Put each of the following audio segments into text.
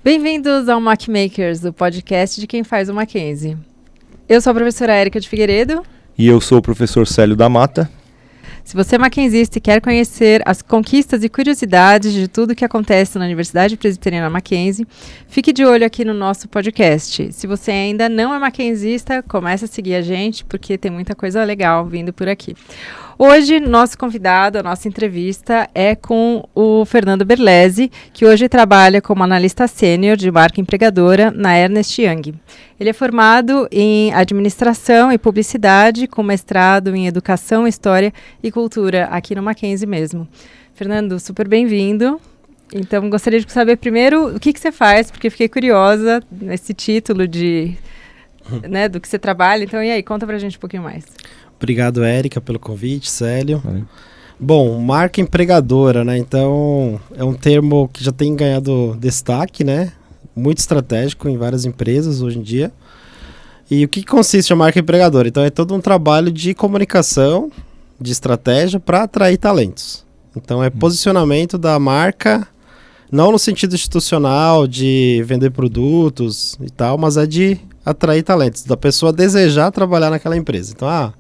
Bem-vindos ao MacMakers, o podcast de quem faz o Mackenzie. Eu sou a professora Érica de Figueiredo. E eu sou o professor Célio da Mata. Se você é mackenzista e quer conhecer as conquistas e curiosidades de tudo que acontece na Universidade Presbiteriana Mackenzie, fique de olho aqui no nosso podcast. Se você ainda não é mackenzista, comece a seguir a gente, porque tem muita coisa legal vindo por aqui. Hoje, nosso convidado, a nossa entrevista é com o Fernando Berlese, que hoje trabalha como analista sênior de marca empregadora na Ernst Young. Ele é formado em administração e publicidade, com mestrado em educação, história e cultura, aqui no Mackenzie mesmo. Fernando, super bem-vindo. Então, gostaria de saber primeiro o que você faz, porque fiquei curiosa nesse título do que você trabalha. Então, e aí, conta pra gente um pouquinho mais. Obrigado, Érica, pelo convite, Célio. Bom, marca empregadora, né? Então, é um termo que já tem ganhado destaque, né? Muito estratégico em várias empresas hoje em dia. E o que consiste a marca empregadora? Então, é todo um trabalho de comunicação, de estratégia para atrair talentos. Então, é posicionamento da marca, não no sentido institucional de vender produtos e tal, mas é de atrair talentos, da pessoa desejar trabalhar naquela empresa. Então,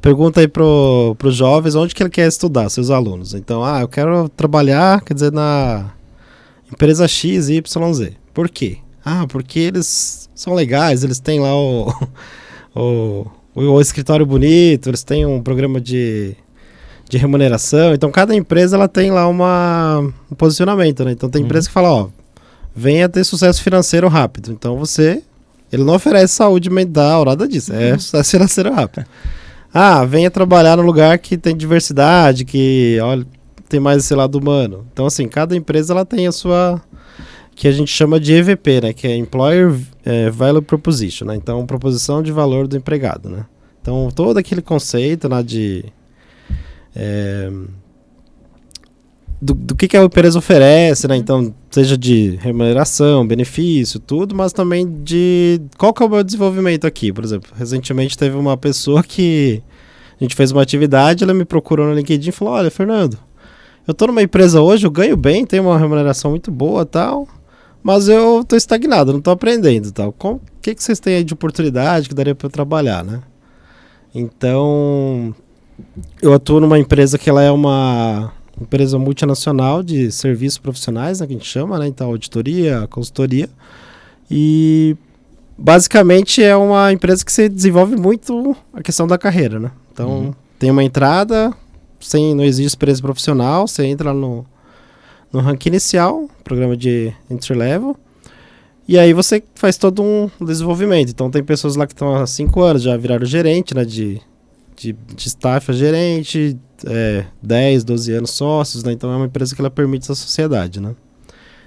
pergunta aí pros jovens onde que ele quer estudar, seus alunos. Então, eu quero trabalhar, quer dizer, na empresa XYZ. Por quê? Porque eles são legais, eles têm lá o escritório bonito, eles têm um programa de remuneração. Então, cada empresa ela tem lá um posicionamento, né? Então, tem empresa que fala, venha ter sucesso financeiro rápido. Então, ele não oferece saúde mental, nada disso. É sucesso financeiro rápido. Venha trabalhar num lugar que tem diversidade, que tem mais esse lado humano. Então, assim, cada empresa ela tem a sua, que a gente chama de EVP, né? Que é Employer Value Proposition, né? Então, proposição de valor do empregado, né? Então, todo aquele conceito, né, do que a empresa oferece, né? Então, seja de remuneração, benefício, tudo, mas também de qual que é o meu desenvolvimento aqui. Por exemplo, recentemente teve uma pessoa que a gente fez uma atividade, ela me procurou no LinkedIn e falou, olha, Fernando, eu tô numa empresa hoje, eu ganho bem, tenho uma remuneração muito boa e tal, mas eu tô estagnado, não tô aprendendo e tal. O que vocês têm aí de oportunidade que daria para eu trabalhar, né? Então, eu atuo numa empresa que ela é uma empresa multinacional de serviços profissionais, né, que a gente chama, né? Então, auditoria, consultoria. E basicamente é uma empresa que se desenvolve muito a questão da carreira, né? Então, tem uma entrada, não existe experiência profissional, você entra no ranking inicial, programa de entry level, e aí você faz todo um desenvolvimento. Então, tem pessoas lá que estão há 5 anos, já viraram gerente, né? De staff a gerente, 10, 12 anos sócios, né? Então é uma empresa que ela permite essa sociedade, né?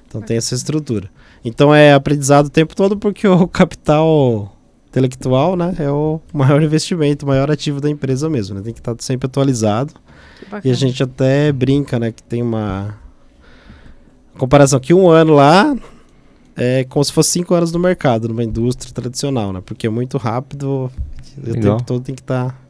Então tem essa estrutura. Então é aprendizado o tempo todo porque o capital intelectual, né, é o maior investimento, o maior ativo da empresa mesmo, né? Tem que estar sempre atualizado. E a gente até brinca, né, que tem uma comparação que 1 ano lá é como se fosse 5 anos no mercado, numa indústria tradicional, né? Porque é muito rápido, o tempo todo tem que estar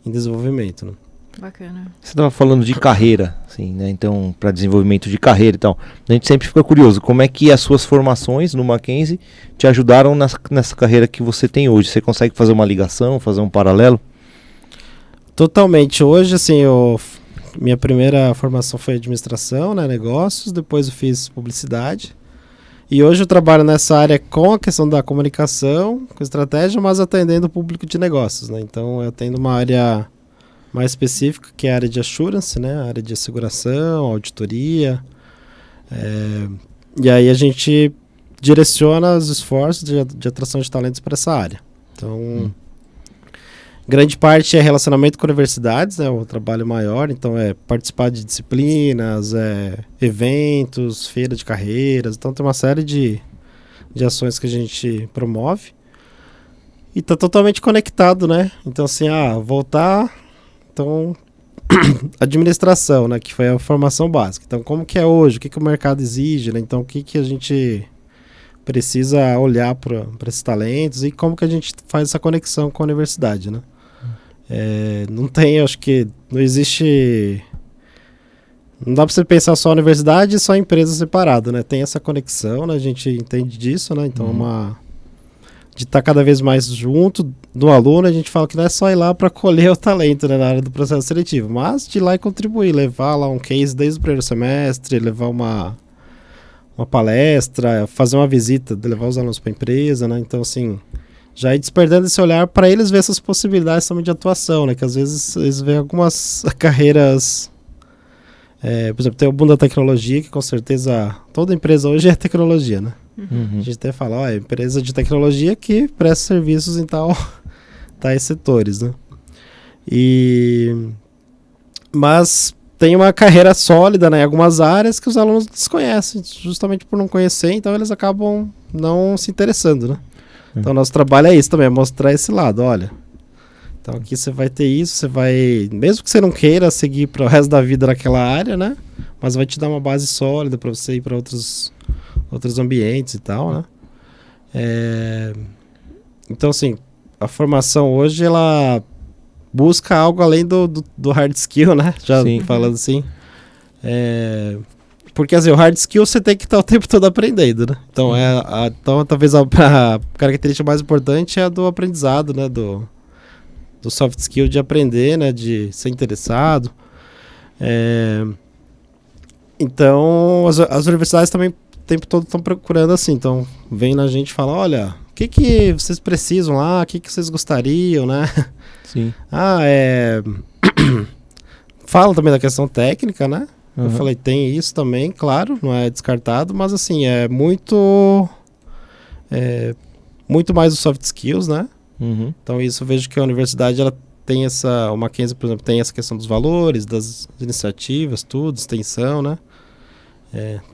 em desenvolvimento, né? Bacana. Você estava falando de carreira, assim, né? Então, para desenvolvimento de carreira e tal. A gente sempre fica curioso, como é que as suas formações no Mackenzie te ajudaram nessa carreira que você tem hoje? Você consegue fazer uma ligação, fazer um paralelo? Totalmente. Hoje, assim, minha primeira formação foi administração, né? Negócios, depois eu fiz publicidade. E hoje eu trabalho nessa área com a questão da comunicação, com estratégia, mas atendendo o público de negócios, né? Então, eu atendo uma área mais específica, que é a área de assurance, né? A área de asseguração, auditoria. E aí a gente direciona os esforços de atração de talentos para essa área. Então, grande parte é relacionamento com universidades, né? O trabalho maior, então é participar de disciplinas, eventos, feira de carreiras. Então tem uma série de ações que a gente promove. E tá totalmente conectado, né? Então assim, voltar... Então, administração, né? Que foi a formação básica. Então, como que é hoje? O que o mercado exige, né? Então, o que a gente precisa olhar para esses talentos e como que a gente faz essa conexão com a universidade, né? Não tem, acho que não existe Não dá para você pensar só a universidade e só a empresa separado, né? Tem essa conexão, né? A gente entende disso, né? Então, de estar cada vez mais junto do aluno, a gente fala que não é só ir lá para colher o talento, né, na área do processo seletivo, mas de ir lá e contribuir, levar lá um case desde o primeiro semestre, levar uma palestra, fazer uma visita, levar os alunos para a empresa, né? Então, assim, já ir despertando esse olhar para eles ver essas possibilidades também de atuação, né? Que às vezes eles veem algumas carreiras... por exemplo, tem o boom da tecnologia, que com certeza toda empresa hoje é tecnologia, né? A gente até fala, empresa de tecnologia que presta serviços em tais setores, né? Mas tem uma carreira sólida, né, em algumas áreas que os alunos desconhecem, justamente por não conhecer, então eles acabam não se interessando, né? Então nosso trabalho é isso também, é mostrar esse lado, olha... Então aqui você vai ter isso, você vai... Mesmo que você não queira seguir para o resto da vida naquela área, né? Mas vai te dar uma base sólida para você ir para outros ambientes e tal, né? Então, assim, a formação hoje, ela busca algo além do hard skill, né? Já falando assim. Porque, assim, o hard skill você tem que estar o tempo todo aprendendo, né? Então, então talvez a característica mais importante é a do aprendizado, né? Do soft skill de aprender, né? De ser interessado. Então, as universidades também o tempo todo estão procurando assim. Então, vem na gente e fala, olha, o que vocês precisam lá? O que vocês gostariam, né? Sim. Fala também da questão técnica, né? Eu falei, tem isso também, claro, não é descartado, mas assim, é muito mais os soft skills, né? Então isso eu vejo que a universidade, ela tem o Mackenzie, por exemplo, tem essa questão dos valores, das iniciativas, tudo, extensão, né?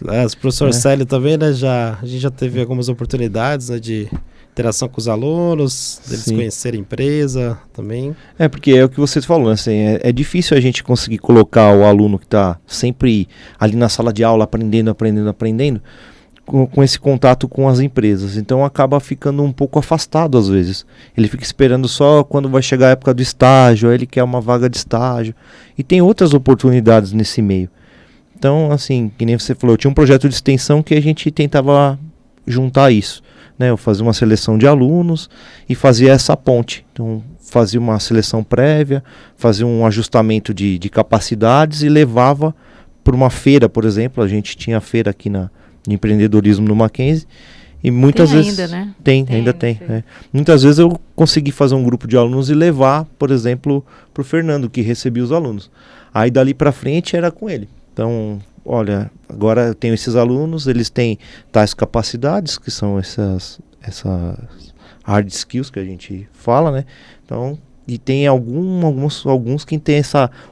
O professor Célio também, né? A gente já teve algumas oportunidades, né, de interação com os alunos, deles conhecerem a empresa também. Porque é o que você falou, né? Assim, é difícil a gente conseguir colocar o aluno que está sempre ali na sala de aula, aprendendo, com esse contato com as empresas. Então acaba ficando um pouco afastado às vezes. Ele fica esperando só quando vai chegar a época do estágio, aí ele quer uma vaga de estágio. E tem outras oportunidades nesse meio. Então, assim, que nem você falou, eu tinha um projeto de extensão que a gente tentava juntar isso, né? Eu fazia uma seleção de alunos e fazia essa ponte. Então, fazia uma seleção prévia, fazia um ajustamento de capacidades e levava para uma feira, por exemplo. A gente tinha feira aqui de empreendedorismo no Mackenzie. E muitas vezes ainda, né? Ainda tem. Muitas vezes eu consegui fazer um grupo de alunos e levar, por exemplo, para o Fernando, que recebia os alunos. Aí dali para frente era com ele. Então, olha, agora eu tenho esses alunos, eles têm tais capacidades, que são essas hard skills que a gente fala, né? Então, e tem alguns que tem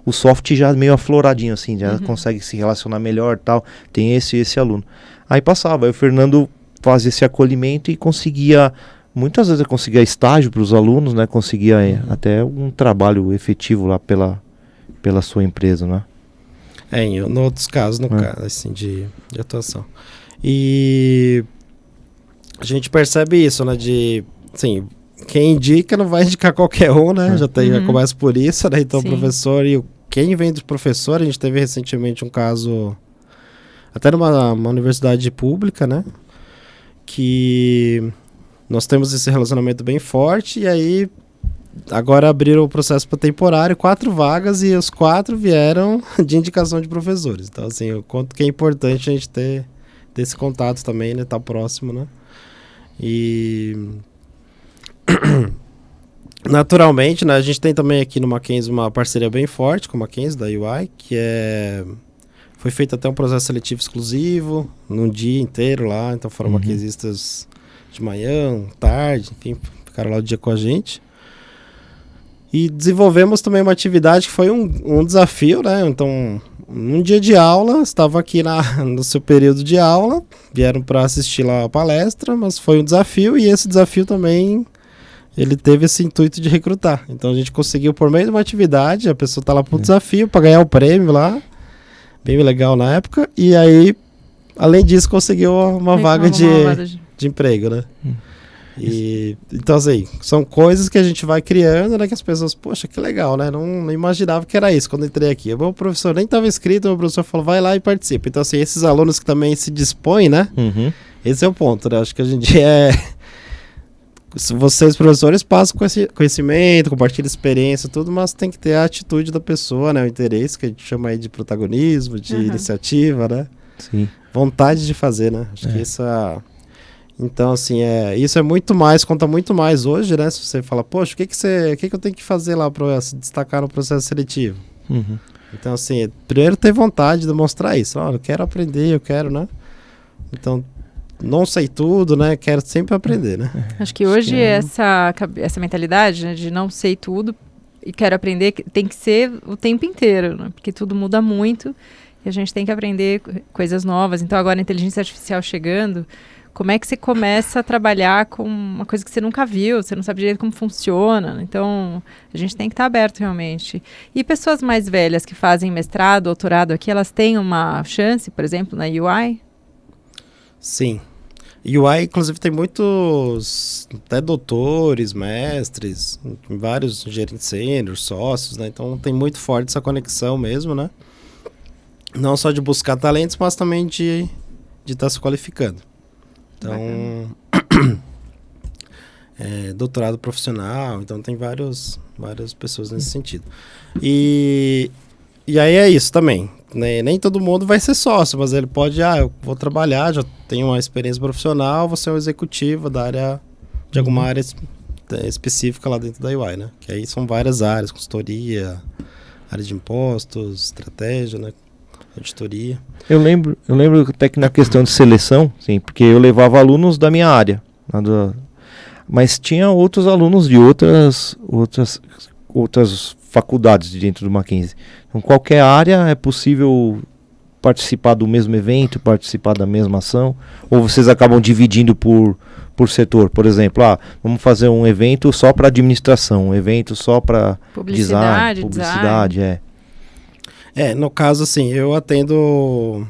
o soft já meio afloradinho, assim, já consegue se relacionar melhor, tal. Tem esse aluno. Aí passava, aí o Fernando fazia esse acolhimento e conseguia, muitas vezes eu conseguia estágio para os alunos, né? Conseguia até um trabalho efetivo lá pela sua empresa, né? Em outros casos, caso, assim, de atuação. E a gente percebe isso, né? Assim, quem indica não vai indicar qualquer um, né? Já começa por isso, né? Então, o professor quem vem do professor, a gente teve recentemente um caso, até numa universidade pública, né? Que nós temos esse relacionamento bem forte e aí agora abriram o processo para temporário, 4 vagas e os 4 vieram de indicação de professores. Então, assim, o quanto que é importante a gente ter esse contato também, né? Tá próximo, né? E naturalmente, né? A gente tem também aqui no Mackenzie uma parceria bem forte com o Mackenzie, da UI, que foi feito até um processo seletivo exclusivo, num dia inteiro lá. Então foram mackenzistas de manhã, tarde, enfim, ficaram lá o dia com a gente. E desenvolvemos também uma atividade que foi um desafio, né? Então, num dia de aula, estava aqui no seu período de aula, vieram para assistir lá a palestra, mas foi um desafio e esse desafio também, ele teve esse intuito de recrutar. Então, a gente conseguiu, por meio de uma atividade, a pessoa está lá para um desafio, para ganhar o prêmio lá, bem legal na época, e aí, além disso, conseguiu uma vaga de emprego, né? Então, assim, são coisas que a gente vai criando, né? Que as pessoas, poxa, que legal, né? Não imaginava que era isso quando entrei aqui. O meu professor nem estava inscrito, o meu professor falou, vai lá e participa. Então, assim, esses alunos que também se dispõem, né? Esse é o ponto, né? Acho que a gente vocês, professores, passam conhecimento, compartilham experiência, tudo, mas tem que ter a atitude da pessoa, né? O interesse, que a gente chama aí de protagonismo, de iniciativa, né? Sim. Vontade de fazer, né? Acho que Então, assim, isso é muito mais, conta muito mais hoje, né? Se você fala, poxa, o que eu tenho que fazer lá para se destacar no processo seletivo? Então, assim, primeiro ter vontade de demonstrar isso. Eu quero aprender, eu quero, né? Então, não sei tudo, né? Quero sempre aprender, né? Acho que hoje essa mentalidade, né, de não sei tudo e quero aprender tem que ser o tempo inteiro, né? Porque tudo muda muito e a gente tem que aprender coisas novas. Então, agora a inteligência artificial chegando, como é que você começa a trabalhar com uma coisa que você nunca viu, você não sabe direito como funciona. Então, a gente tem que estar aberto realmente. E pessoas mais velhas que fazem mestrado, doutorado aqui, elas têm uma chance, por exemplo, na UI? Sim. UI, inclusive, tem muitos até doutores, mestres, vários gerentes sênior, sócios, né? Então, tem muito forte essa conexão mesmo, né? Não só de buscar talentos, mas também de estar se qualificando. Então, doutorado profissional, então tem várias pessoas nesse sentido. E aí é isso também, né? Nem todo mundo vai ser sócio, mas ele pode, eu vou trabalhar, já tenho uma experiência profissional, vou ser um executivo da área, de alguma área específica lá dentro da UI, né? Que aí são várias áreas, consultoria, área de impostos, estratégia, né? Auditoria. Eu lembro até que na questão de seleção, sim, porque eu levava alunos da minha área, mas tinha outros alunos de outras faculdades dentro do Mackenzie. Então, qualquer área é possível participar do mesmo evento, participar da mesma ação, ou vocês acabam dividindo por setor? Por exemplo, vamos fazer um evento só para administração, um evento só para design, publicidade, no caso, assim, eu atendo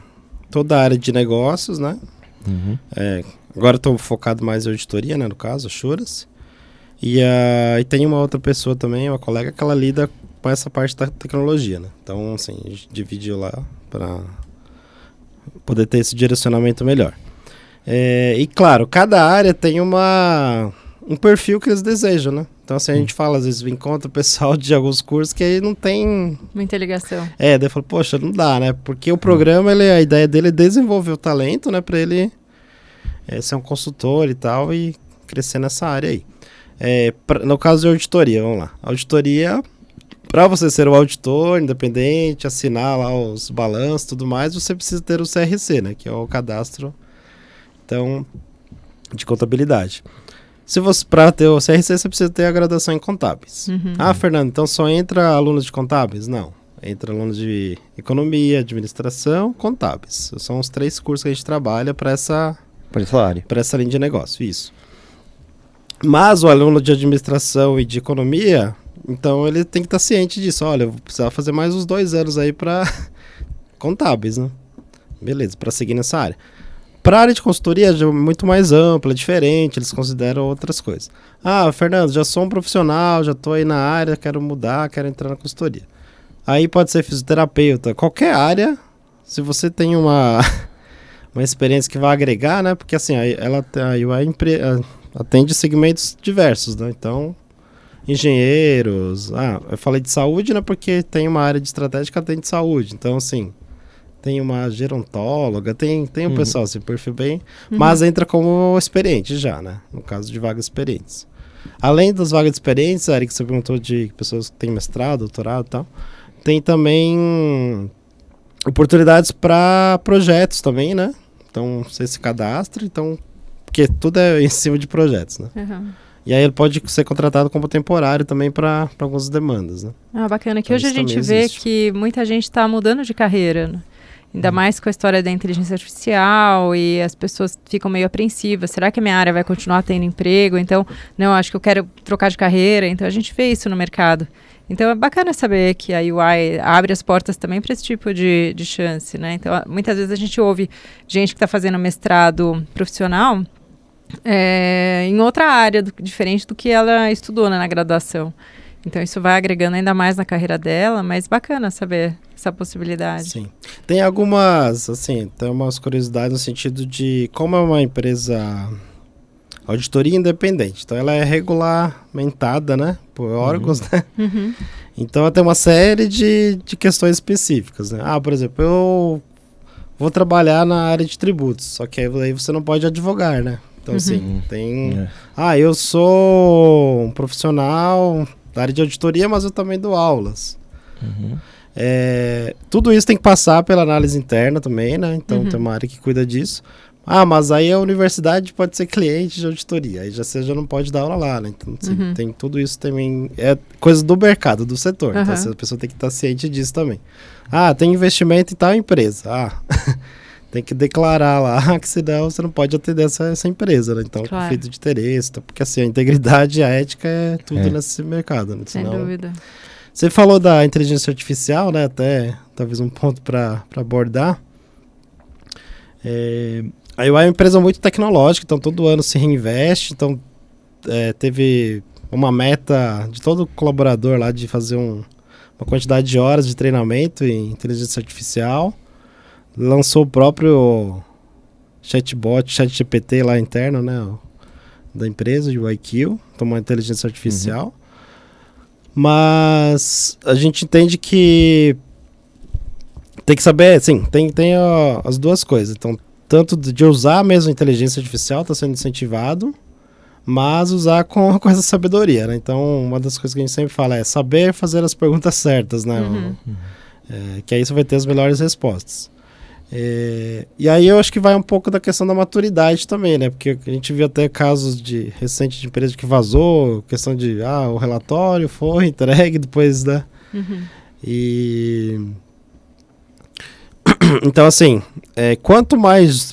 toda a área de negócios, né? Agora estou focado mais em auditoria, né? No caso, Assurance. E tem uma outra pessoa também, uma colega, que ela lida com essa parte da tecnologia, né? Então, assim, a gente dividiu lá para poder ter esse direcionamento melhor. E, claro, cada área tem um perfil que eles desejam, né? Então, assim, a gente fala, às vezes, encontra o pessoal de alguns cursos que aí não tem... muita ligação. Daí eu falo, poxa, não dá, né? Porque o programa, a ideia dele é desenvolver o talento, né? Para ele ser um consultor e tal e crescer nessa área aí. No caso de auditoria, vamos lá. Auditoria, para você ser um auditor independente, assinar lá os balanços e tudo mais, você precisa ter o CRC, né? Que é o cadastro, então, de contabilidade. Se você, para ter o CRC, você precisa ter a graduação em contábeis. Fernando, então só entra alunos de contábeis? Não. Entra alunos de economia, administração, contábeis. São os 3 cursos que a gente trabalha para essa linha de negócio, isso. Mas o aluno de administração e de economia, então ele tem que estar ciente disso. Olha, eu vou precisar fazer mais uns 2 anos aí para contábeis, né? Beleza, para seguir nessa área. Para a área de consultoria é muito mais ampla, diferente, eles consideram outras coisas. Fernando, já sou um profissional, já estou aí na área, quero mudar, quero entrar na consultoria. Aí pode ser fisioterapeuta, qualquer área, se você tem uma experiência que vai agregar, né? Porque assim, a UI atende segmentos diversos, né? Então, engenheiros, eu falei de saúde, né? Porque tem uma área de estratégia que atende saúde, então assim... Tem uma gerontóloga, tem um pessoal assim, perfil bem... Mas entra como experiente já, né? No caso de vagas experientes. Além das vagas experientes, Eric, você perguntou de pessoas que têm mestrado, doutorado e tal. Tem também oportunidades para projetos também, né? Então, você se cadastra, porque tudo é em cima de projetos, né? E aí ele pode ser contratado como temporário também para algumas demandas, né? Bacana, que então, hoje a gente vê que muita gente está mudando de carreira, né? Ainda mais com a história da inteligência artificial e as pessoas ficam meio apreensivas. Será que a minha área vai continuar tendo emprego? Então, não, acho que eu quero trocar de carreira. Então, a gente vê isso no mercado. Então, é bacana saber que a UI abre as portas também para esse tipo de chance, né? Então, muitas vezes a gente ouve gente que está fazendo mestrado profissional em outra área, diferente do que ela estudou, né, na graduação. Então isso vai agregando ainda mais na carreira dela, mas bacana saber essa possibilidade. Sim. Tem algumas, assim, tem umas curiosidades no sentido de como é uma empresa auditoria independente. Então ela é regulamentada, né, por órgãos, né? Uhum. Então ela tem uma série de questões específicas, né? Por exemplo, eu vou trabalhar na área de tributos, só que aí você não pode advogar, né? Então, assim, tem... eu sou um profissional da área de auditoria, mas eu também dou aulas. Uhum. Tudo isso tem que passar pela análise interna também, né? Então, tem uma área que cuida disso. Mas aí a universidade pode ser cliente de auditoria. Aí você já não pode dar aula lá, né? Então, assim, tem tudo isso também. É coisa do mercado, do setor. Então, a pessoa tem que estar ciente disso também. Tem investimento em tal empresa. Tem que declarar lá que senão você não pode atender essa empresa, né? Então, claro. conflito de interesse. Porque, assim, a integridade e a ética é tudo nesse mercado, né? Sem dúvida. Você falou da inteligência artificial, né? Até talvez um ponto para abordar. A UI é uma empresa muito tecnológica, então todo ano se reinveste. Então, teve uma meta de todo colaborador lá de fazer uma quantidade de horas de treinamento em inteligência artificial. Lançou o próprio chatbot, ChatGPT lá interno, né? Da empresa, de IQ, então uma inteligência artificial. Mas a gente entende que tem que saber, sim, tem as duas coisas. Então, tanto de usar mesmo a inteligência artificial está sendo incentivado, mas usar com essa sabedoria, né? Então, uma das coisas que a gente sempre fala é saber fazer as perguntas certas, né? Que aí você vai ter as melhores respostas. E aí eu acho que vai um pouco da questão da maturidade também, né? Porque a gente viu até casos recentes de empresa que vazou, questão de, o relatório foi entregue depois, né? Então, assim,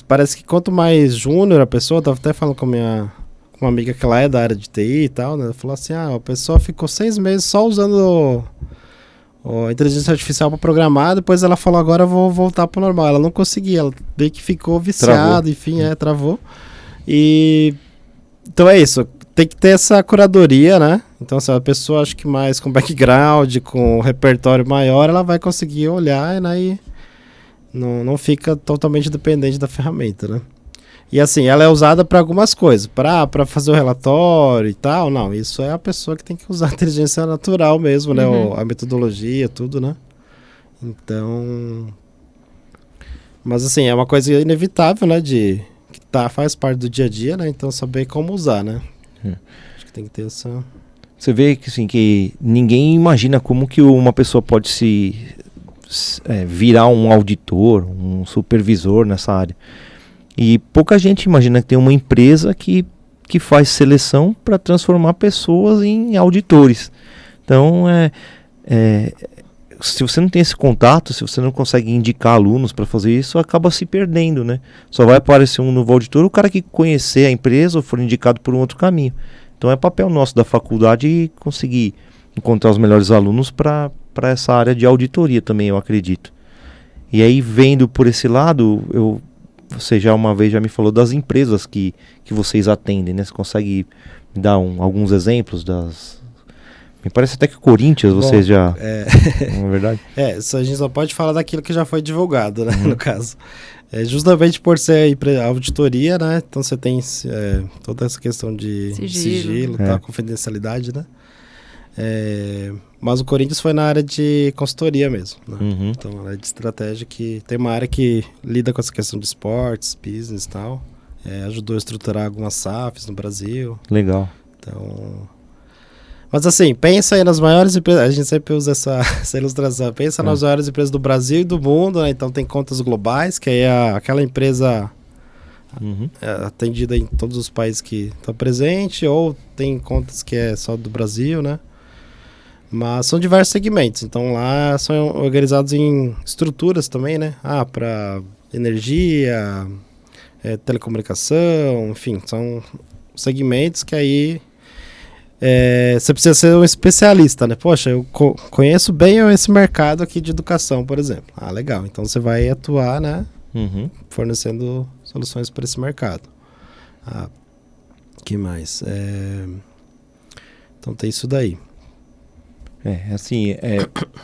parece que quanto mais júnior a pessoa, eu tava até falando com uma amiga que ela é da área de TI e tal, né? Ela falou assim, a pessoa ficou 6 meses só usando a inteligência artificial para programar, depois ela falou, agora eu vou voltar pro normal. Ela não conseguia, ela meio que ficou viciada, enfim, travou. Então é isso, tem que ter essa curadoria, né? Então se a pessoa acha que mais com background, com repertório maior, ela vai conseguir olhar, né? E não fica totalmente dependente da ferramenta, né? E assim, ela é usada para algumas coisas, para fazer o relatório e tal, não, isso é a pessoa que tem que usar a inteligência natural mesmo, né, a metodologia, tudo, né, então, mas assim, é uma coisa inevitável, né, que faz parte do dia a dia, né, então saber como usar, né, acho que tem que ter essa... Você vê que, assim, que ninguém imagina como que uma pessoa pode virar um auditor, um supervisor nessa área. E pouca gente imagina que tem uma empresa que faz seleção para transformar pessoas em auditores. Então, se você não tem esse contato, se você não consegue indicar alunos para fazer isso, acaba se perdendo, né? Só vai aparecer um novo auditor o cara que conhecer a empresa ou for indicado por um outro caminho. Então, é papel nosso da faculdade conseguir encontrar os melhores alunos para essa área de auditoria também, eu acredito. E aí, vendo por esse lado, você já uma vez me falou das empresas que vocês atendem, né? Você consegue me dar alguns exemplos das... Me parece até que Corinthians vocês já... Não é verdade? A gente só pode falar daquilo que já foi divulgado, né? No caso. Justamente por ser auditoria, né? Então você tem toda essa questão de sigilo confidencialidade, né? Mas o Corinthians foi na área de consultoria mesmo, né? Então, na área de estratégia, que tem uma área que lida com essa questão de esportes, business e tal. Ajudou a estruturar algumas SAFs no Brasil. Legal. Então... Mas assim, pensa aí nas maiores empresas, a gente sempre usa essa ilustração, pensa nas maiores empresas do Brasil e do mundo, né? Então tem contas globais, que aí é aquela empresa atendida em todos os países que estão presentes, ou tem contas que é só do Brasil, né? Mas são diversos segmentos, então lá são organizados em estruturas também, né? Para energia, telecomunicação, enfim, são segmentos que aí você precisa ser um especialista, né? Poxa, eu conheço bem esse mercado aqui de educação, por exemplo. Legal, então você vai atuar, né? Fornecendo soluções para esse mercado. Que mais? Então tem isso daí. Assim,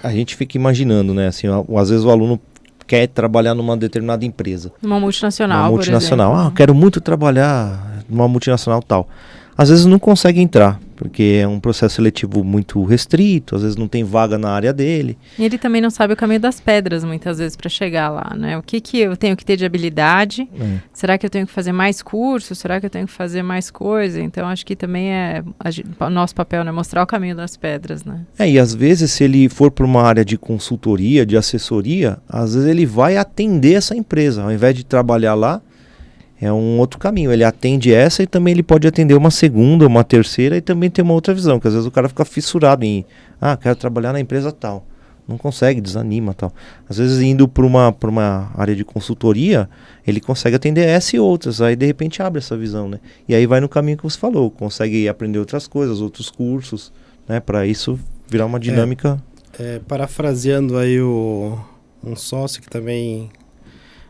a gente fica imaginando, né? Assim, às vezes o aluno quer trabalhar numa determinada empresa. Uma multinacional, Uma multinacional. por exemplo. Eu quero muito trabalhar numa multinacional tal. Às vezes não consegue entrar, porque é um processo seletivo muito restrito, às vezes não tem vaga na área dele. E ele também não sabe o caminho das pedras, muitas vezes, para chegar lá, né? O que eu tenho que ter de habilidade? Será que eu tenho que fazer mais cursos? Será que eu tenho que fazer mais coisa? Então, acho que também o nosso papel, né? Mostrar o caminho das pedras, né? E às vezes, se ele for para uma área de consultoria, de assessoria, às vezes ele vai atender essa empresa, ao invés de trabalhar lá. É um outro caminho, ele atende essa e também ele pode atender uma segunda, uma terceira e também ter uma outra visão, que às vezes o cara fica fissurado em, quero trabalhar na empresa tal, não consegue, desanima tal. Às vezes indo para uma área de consultoria, ele consegue atender essa e outras, aí de repente abre essa visão, né? E aí vai no caminho que você falou, consegue aprender outras coisas, outros cursos, né? Para isso virar uma dinâmica. Parafraseando aí um sócio que também...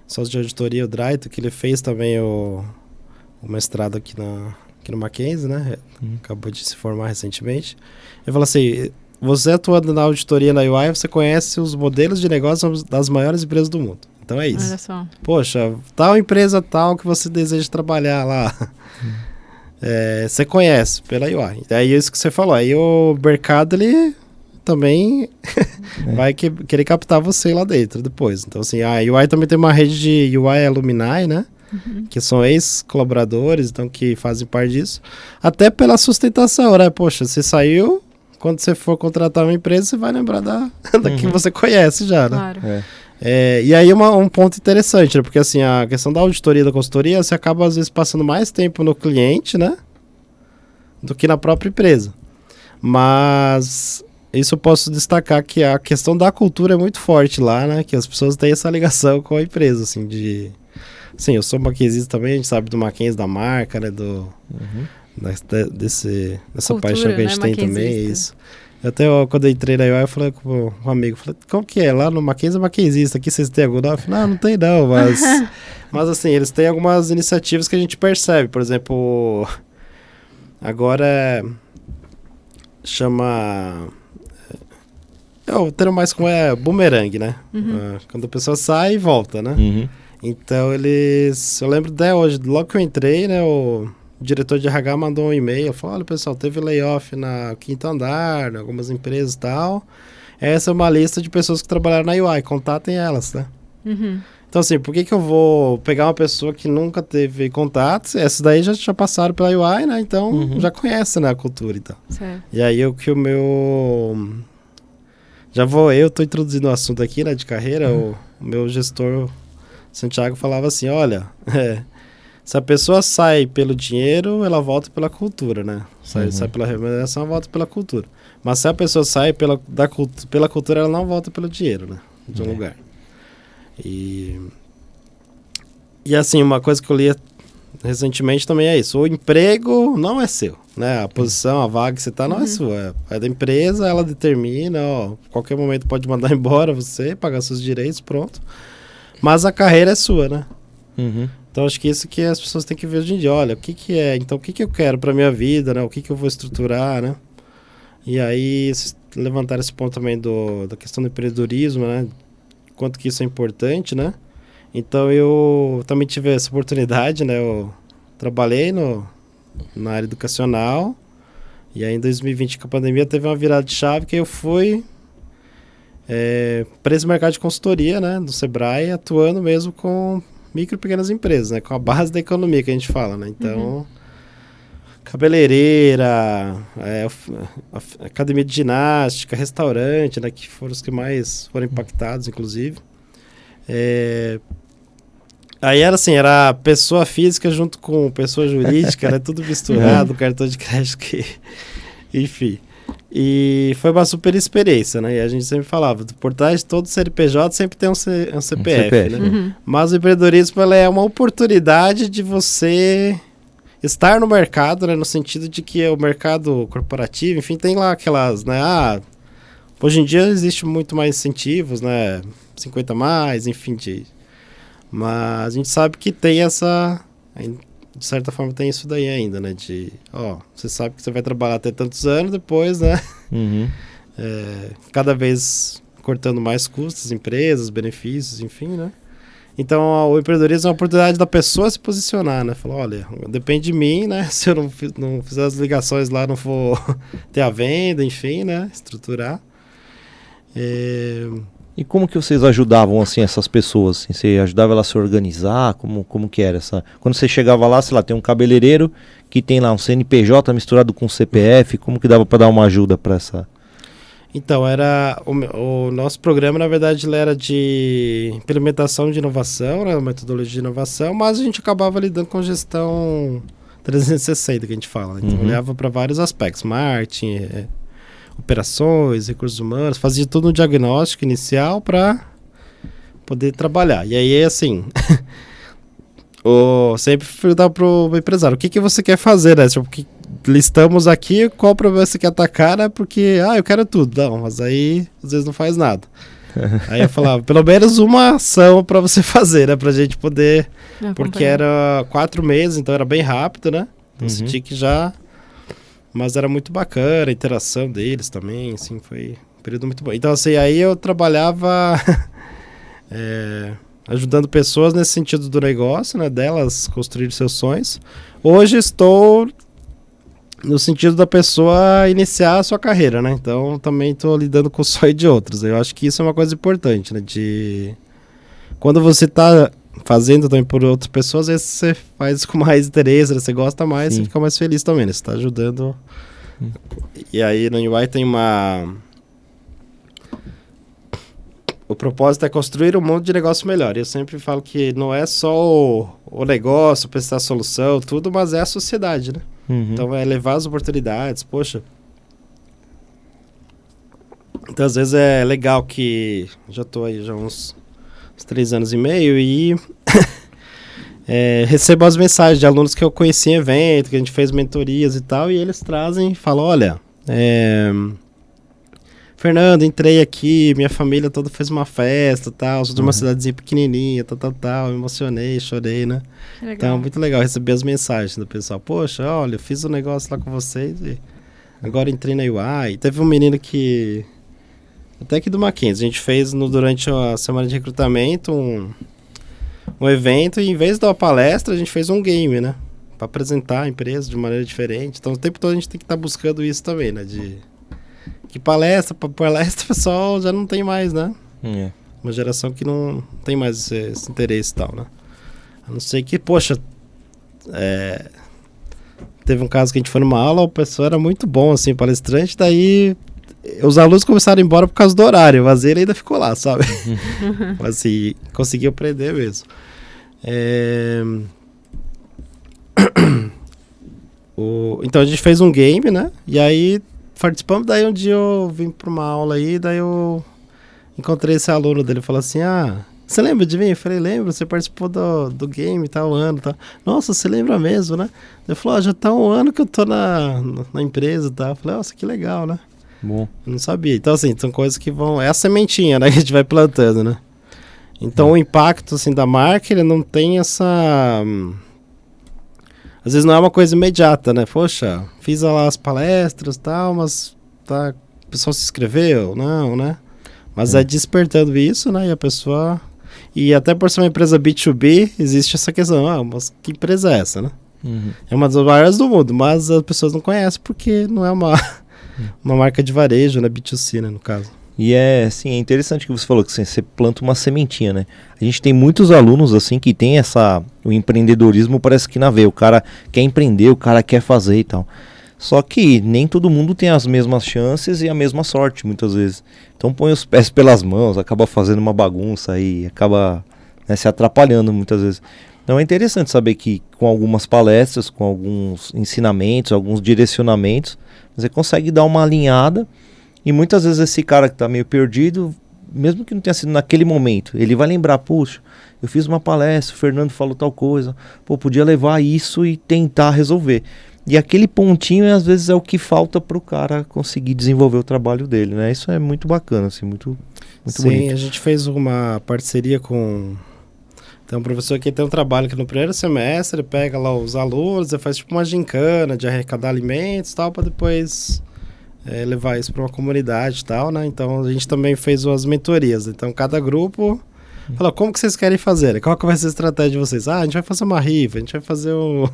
sócio de auditoria, o Draito, que ele fez também o mestrado aqui no Mackenzie, né? Acabou de se formar recentemente. Ele falou assim, você atuando na auditoria na UI, você conhece os modelos de negócio das maiores empresas do mundo. Então é isso. Olha só. Poxa, tal empresa tal que você deseja trabalhar lá. Você conhece pela UI. Aí é isso que você falou. Aí o mercado, ele... também vai querer captar você lá dentro depois. Então, assim, a UI também tem uma rede de UI Alumni, né? Que são ex-colaboradores, então, que fazem parte disso. Até pela sustentação, né? Poxa, você saiu, quando você for contratar uma empresa, você vai lembrar da que você conhece já, né? Claro. E aí um ponto interessante, né? Porque, assim, a questão da auditoria e da consultoria, você acaba, às vezes, passando mais tempo no cliente, né? Do que na própria empresa. Mas... isso eu posso destacar que a questão da cultura é muito forte lá, né? Que as pessoas têm essa ligação com a empresa, assim, de... Sim, eu sou maquenzista também, a gente sabe do Mackenzie, da marca, né? Dessa cultura, paixão que a gente tem também, é isso. Até quando eu entrei na UI, eu falei com um amigo, falei, como que é? Lá no Mackenzie é maquenzista, aqui vocês têm algum nome? Eu falei, não tem não, mas assim, eles têm algumas iniciativas que a gente percebe, por exemplo, agora chama... o termo mais comum é boomerang, né? Quando a pessoa sai e volta, né? Então, eu lembro até hoje, logo que eu entrei, né? O diretor de RH mandou um e-mail, falou, olha pessoal, teve layoff na quinto andar, em algumas empresas e tal. Essa é uma lista de pessoas que trabalharam na UI, contatem elas, né? Então, assim, por que eu vou pegar uma pessoa que nunca teve contatos? Essas daí já passaram pela UI, né? Então, já conhece, né, a cultura e tal. Certo. E aí, eu tô introduzindo o assunto aqui, né, de carreira, o meu gestor, Santiago, falava assim, olha, se a pessoa sai pelo dinheiro, ela volta pela cultura, né? Sai pela remuneração, ela volta pela cultura. Mas se a pessoa sai pela cultura, ela não volta pelo dinheiro, né? De um lugar. E assim, uma coisa que eu li recentemente também é isso. O emprego não é seu, né? A posição, a vaga que você tá não é sua. É da empresa, ela determina, qualquer momento pode mandar embora você, pagar seus direitos, pronto. Mas a carreira é sua, né? Então, acho que isso que as pessoas têm que ver hoje em dia. Olha, o que é? Então, o que eu quero pra minha vida, né? O que eu vou estruturar, né? E aí, levantar esse ponto também da questão do empreendedorismo, né? Quanto que isso é importante, né? Então, eu também tive essa oportunidade, né? Eu trabalhei na área educacional. E aí, em 2020, com a pandemia, teve uma virada de chave que eu fui para esse mercado de consultoria, né? Do Sebrae, atuando mesmo com micro e pequenas empresas, né? Com a base da economia que a gente fala, né? Então, cabeleireira, academia de ginástica, restaurante, né? Que foram os que mais foram impactados, inclusive. Aí era pessoa física junto com pessoa jurídica, né? Tudo misturado, cartão de crédito, enfim. E foi uma super experiência, né? E a gente sempre falava, por trás de todo CNPJ sempre tem um CPF, né? Mas o empreendedorismo é uma oportunidade de você estar no mercado, né? No sentido de que o mercado corporativo, enfim, tem lá aquelas, né? Hoje em dia existe muito mais incentivos, né? 50 mais, enfim, mas a gente sabe que tem de certa forma tem isso daí ainda, né? De, você sabe que você vai trabalhar até tantos anos, depois, né? Uhum. Cada vez cortando mais custos, empresas, benefícios, enfim, né? Então, o empreendedorismo é uma oportunidade da pessoa se posicionar, né? Falar, olha, depende de mim, né? Se eu não fizer as ligações lá, não for ter a venda, enfim, né? Estruturar. E como que vocês ajudavam, assim, essas pessoas? Assim, você ajudava elas a se organizar? Como que era essa... Quando você chegava lá, sei lá, tem um cabeleireiro que tem lá um CNPJ misturado com CPF, como que dava para dar uma ajuda para essa... Então, era o nosso programa, na verdade, ele era de implementação de inovação, né, metodologia de inovação, mas a gente acabava lidando com gestão 360, que a gente fala. Né? Então, olhava para vários aspectos, marketing, operações, recursos humanos, fazia tudo no diagnóstico inicial para poder trabalhar. E aí, assim, sempre perguntava para o empresário, o que você quer fazer, né? Tipo, listamos aqui qual problema você quer atacar, né? Porque, eu quero tudo. Não, mas aí às vezes não faz nada. Aí eu falava, pelo menos uma ação para você fazer, né? Pra gente poder... Porque era 4 meses, então era bem rápido, né? Então você tinha que já... Mas era muito bacana a interação deles também, assim, foi um período muito bom. Então, assim, aí eu trabalhava ajudando pessoas nesse sentido do negócio, né? Delas construir seus sonhos. Hoje estou... no sentido da pessoa iniciar a sua carreira, né? Então, também estou lidando com o sonho de outros. Eu acho que isso é uma coisa importante, né? Quando você está fazendo também por outras pessoas, às vezes você faz com mais interesse, né? Você gosta mais, Sim. Você fica mais feliz também, né? Você está ajudando. E aí, no UI tem o propósito é construir um mundo de negócio melhor. Eu sempre falo que não é só o negócio, prestar solução, tudo, mas é a sociedade, né? Então é levar as oportunidades, poxa. Então às vezes é legal que já estou aí já uns 3 anos e meio e recebo as mensagens de alunos que eu conheci em evento, que a gente fez mentorias e tal, e eles trazem e falam, olha, Fernando, entrei aqui, minha família toda fez uma festa, tal, sou de uma cidadezinha pequenininha, tal, me emocionei, chorei, né? Então, muito legal receber as mensagens do pessoal. Poxa, olha, eu fiz um negócio lá com vocês e agora entrei na UI. Teve um menino que, até aqui do Mackenzie, a gente fez durante a semana de recrutamento um evento e em vez de dar uma palestra, a gente fez um game, né? Para apresentar a empresa de maneira diferente. Então, o tempo todo a gente tem que estar buscando isso também, né? Que palestra, o pessoal já não tem mais, né? Uma geração que não tem mais esse interesse e tal, né? A não ser que, poxa, teve um caso que a gente foi numa aula, o pessoal era muito bom, assim, palestrante, daí os alunos começaram a ir embora por causa do horário, mas ele ainda ficou lá, sabe? Mas assim, conseguiu aprender mesmo. Então a gente fez um game, né? E aí participamos, daí um dia eu vim para uma aula aí, daí eu encontrei esse aluno dele, falou assim, você lembra de mim? Eu falei, lembro, você participou do game, tal, ano, tal. Nossa, você lembra mesmo, né? Ele falou, já tá 1 ano que eu tô na empresa, tal. Eu falei, nossa, que legal, né? Bom. Eu não sabia. Então, assim, são coisas que vão... É a sementinha, né? Que a gente vai plantando, né? Então, o impacto, assim, da marca, ele não tem essa... Às vezes não é uma coisa imediata, né? Poxa, fiz lá as palestras e tal, mas o pessoal se inscreveu? Não, né? Mas é despertando isso, né? E a pessoa... E até por ser uma empresa B2B, existe essa questão. Mas que empresa é essa, né? É uma das maiores do mundo, mas as pessoas não conhecem porque não é uma marca de varejo, né? B2C, né? No caso. E assim, é interessante que você falou que você planta uma sementinha, né? A gente tem muitos alunos assim que tem o empreendedorismo parece que na veia. O cara quer empreender, o cara quer fazer e tal. Só que nem todo mundo tem as mesmas chances e a mesma sorte, muitas vezes. Então põe os pés pelas mãos, acaba fazendo uma bagunça e acaba, né, se atrapalhando muitas vezes. Então é interessante saber que com algumas palestras, com alguns ensinamentos, alguns direcionamentos, você consegue dar uma alinhada. E muitas vezes esse cara que está meio perdido, mesmo que não tenha sido naquele momento, ele vai lembrar, puxa, eu fiz uma palestra, o Fernando falou tal coisa, podia levar isso e tentar resolver. E aquele pontinho, às vezes, é o que falta para o cara conseguir desenvolver o trabalho dele, né? Isso é muito bacana, assim, muito bonito. Sim, a gente fez uma parceria com Então, o professor que tem um trabalho que no primeiro semestre ele pega lá os alunos e faz tipo uma gincana de arrecadar alimentos e tal, para depois levar isso para uma comunidade e tal, né? Então, a gente também fez umas mentorias. Então, cada grupo falou, como que vocês querem fazer? Qual que vai ser a estratégia de vocês? A gente vai fazer uma rifa, a gente vai fazer um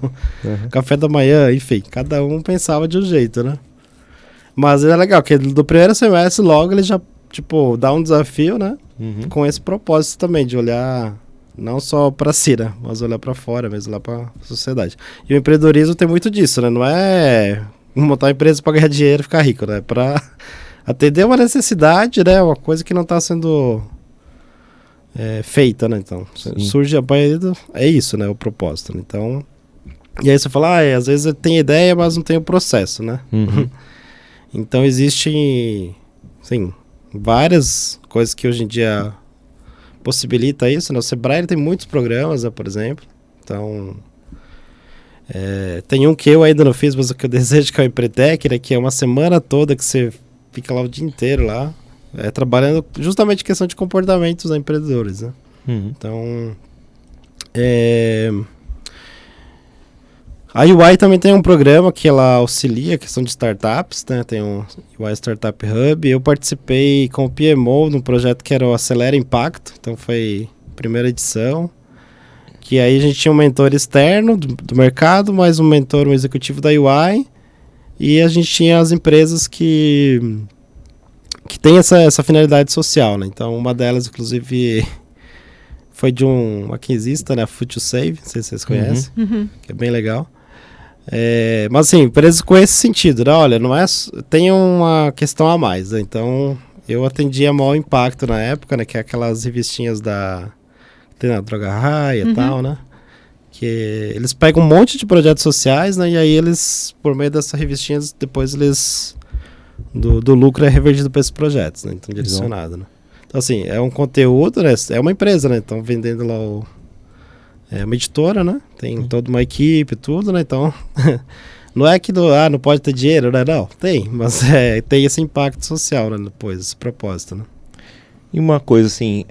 café da manhã, enfim. Cada um pensava de um jeito, né? Mas é legal, porque do primeiro semestre logo ele já, tipo, dá um desafio, né? Com esse propósito também, de olhar não só para si, né? Mas olhar para fora mesmo, lá para a sociedade. E o empreendedorismo tem muito disso, né? Não é montar uma empresa para ganhar dinheiro e ficar rico, né? É para atender uma necessidade, né? Uma coisa que não está sendo feita, né? Então, surge a baia, é isso, né? O propósito, né? Então, e aí você fala, às vezes tem ideia, mas não tem o processo, né? Então, existem, sim, várias coisas que hoje em dia possibilita isso, né? O Sebrae ele tem muitos programas, né, por exemplo. Então, tem um que eu ainda não fiz, mas o que eu desejo, que é o Empretec, né, que é uma semana toda que você fica lá o dia inteiro lá, trabalhando justamente questão de comportamentos dos empreendedores, né? Então, a UI também tem um programa que ela auxilia a questão de startups, né? Tem um UI Startup Hub. Eu participei com o PMO num projeto que era o Acelera Impacto, então foi a primeira edição. Que aí a gente tinha um mentor externo do mercado, mais um mentor, um executivo da UI, e a gente tinha as empresas que tem essa finalidade social, né? Então, uma delas, inclusive, foi de um maquinzista, né? Food to Save, não sei se vocês conhecem, que é bem legal. Mas assim, empresas com esse sentido, né? Olha, não é, tem uma questão a mais, né? Então, eu atendi a Maior Impacto na época, né? Que é aquelas revistinhas tem na Droga Raia e tal, né? Que eles pegam um monte de projetos sociais, né? E aí eles, por meio dessas revistinhas, depois eles do lucro é revertido para esses projetos, né? Então, direcionado, né? Então, assim, é um conteúdo, né? É uma empresa, né? Então, vendendo lá uma editora, né? Tem toda uma equipe, tudo, né? Então, não é que não pode ter dinheiro, né? Não, tem, mas tem esse impacto social, né? Depois, esse propósito, né? E uma coisa assim,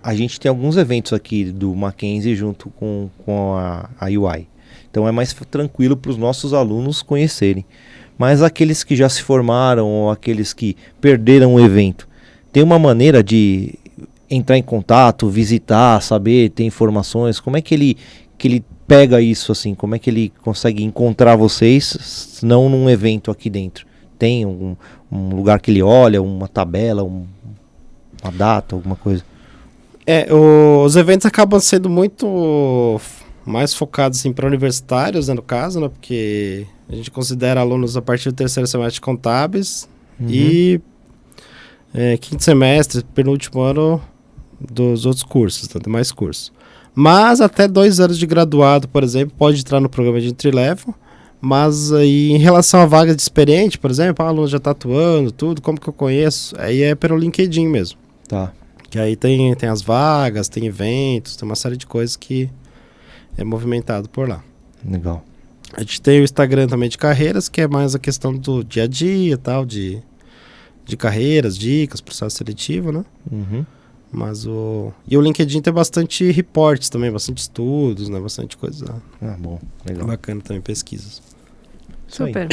a gente tem alguns eventos aqui do Mackenzie junto com a UI. Então é mais tranquilo para os nossos alunos conhecerem. Mas aqueles que já se formaram ou aqueles que perderam o evento, tem uma maneira de entrar em contato, visitar, saber, ter informações? Como é que ele pega isso assim? Como é que ele consegue encontrar vocês, não num evento aqui dentro? Tem um lugar que ele olha, uma tabela, uma data, alguma coisa? Os eventos acabam sendo muito mais focados assim, para universitários, né, no caso, né, porque a gente considera alunos a partir do terceiro semestre de contábeis e quinto semestre, penúltimo ano dos outros cursos, né, demais cursos. Mas até 2 anos de graduado, por exemplo, pode entrar no programa de entry-level, mas aí em relação a vaga de experiente, por exemplo, o aluno já está atuando, tudo, como que eu conheço? Aí é pelo LinkedIn mesmo. Tá. Que aí tem as vagas, tem eventos, tem uma série de coisas que é movimentado por lá. Legal. A gente tem o Instagram também de carreiras, que é mais a questão do dia a dia e tal, de carreiras, dicas, processo seletivo, né? Mas e o LinkedIn tem bastante reportes também, bastante estudos, né? Bastante coisa. Bom, legal. Bacana também, pesquisas. Super.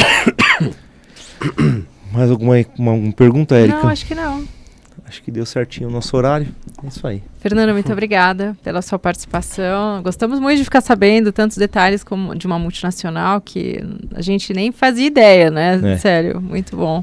Mais alguma pergunta, Érica? Não, acho que não. Acho que deu certinho o nosso horário. É isso aí. Fernando, muito obrigada pela sua participação. Gostamos muito de ficar sabendo tantos detalhes como de uma multinacional que a gente nem fazia ideia, né? Sério, muito bom.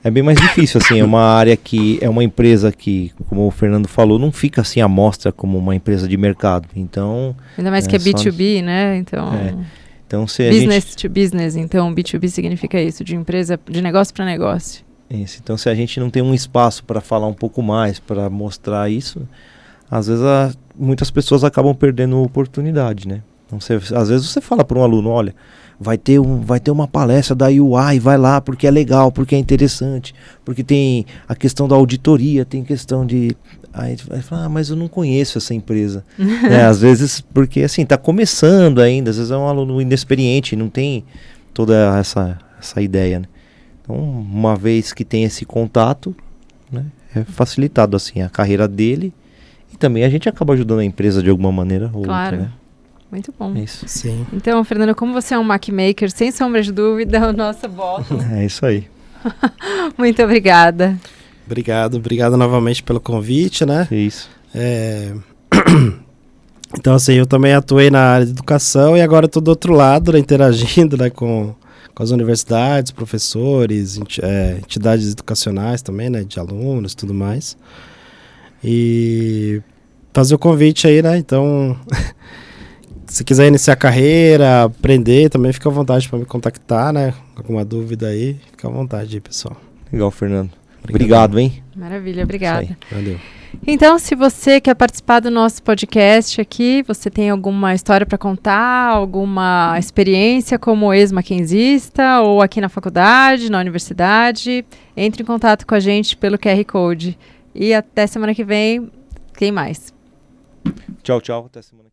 É bem mais difícil, assim, é uma área que é uma empresa que, como o Fernando falou, não fica assim à mostra como uma empresa de mercado. Então, ainda mais que é B2B, né? Então, se business to business, então B2B significa isso, de empresa, de negócio para negócio. Isso, então se a gente não tem um espaço para falar um pouco mais, para mostrar isso, às vezes muitas pessoas acabam perdendo oportunidade, né? Então, às vezes você fala para um aluno, olha, vai ter uma palestra da UI, vai lá porque é legal, porque é interessante, porque tem a questão da auditoria, tem questão de... Aí fala, mas eu não conheço essa empresa. Às vezes, porque assim, está começando ainda, às vezes é um aluno inexperiente, não tem toda essa ideia, né? Então, uma vez que tem esse contato, né, é facilitado assim a carreira dele E também a gente acaba ajudando a empresa de alguma maneira ou Claro. outra, né? Muito bom. É isso. Sim. Então, Fernando, como você é um Mac Maker, sem sombra de dúvida, o nosso voto. É isso aí. Muito obrigada. Obrigado novamente pelo convite, né? É isso. Então, assim, eu também atuei na área de educação e agora estou do outro lado, né, interagindo, né, com as universidades, professores, entidades educacionais também, né, de alunos e tudo mais. E fazer o convite aí, né? Então, se quiser iniciar a carreira, aprender, também fica à vontade para me contactar, né? Alguma dúvida aí, fica à vontade aí, pessoal. Legal, Fernando. Obrigado, hein? Maravilha, obrigada. Isso Valeu. Então, se você quer participar do nosso podcast aqui, você tem alguma história para contar, alguma experiência como ex-maquenzista ou aqui na faculdade, na universidade, entre em contato com a gente pelo QR Code. E até semana que vem, quem mais? Tchau, tchau. Até semana que vem.